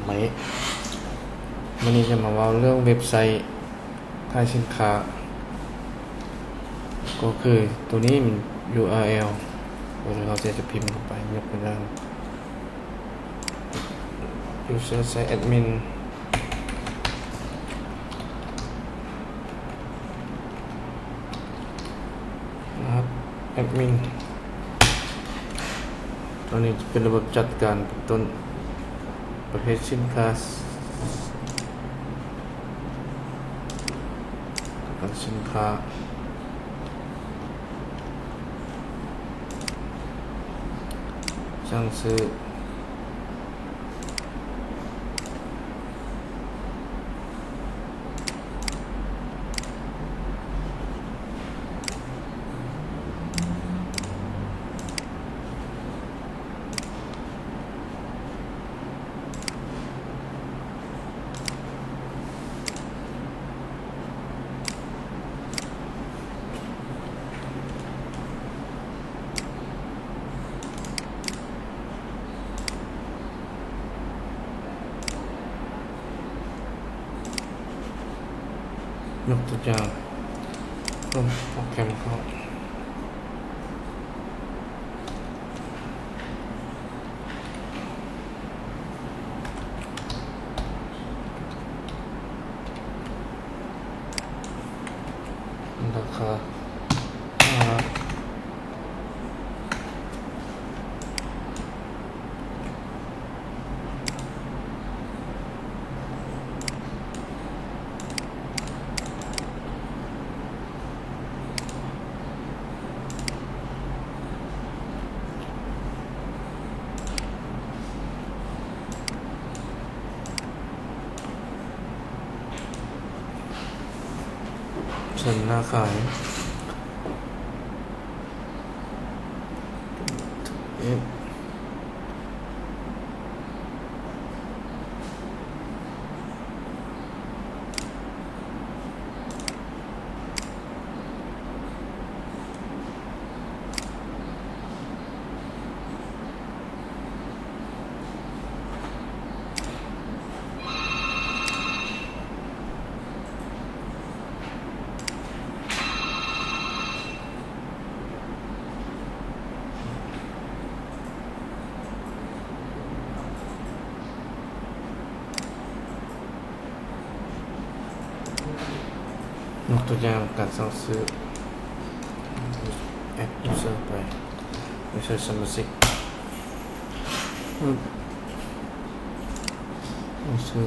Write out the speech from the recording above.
ไหมวันนี้จะมาว่าเรื่องเว็บไซต์ขายสินค้าก็คือตัวนี้มัน URL เราจะพิมพ์เข้าไปยกตัวอย่าง user site admin นะครับ admin ตอนนี้เป็นระบบจัดการต้นประเภทสินค้าสินค้าสั่งซื้ออยกตัวอย่างเพิ่มโปรแกรมเข้าราคาส่วนหน้าขายยกตัวอย่างการสั่งซื้อ add user ไปไม่ใช่สมาชิกuser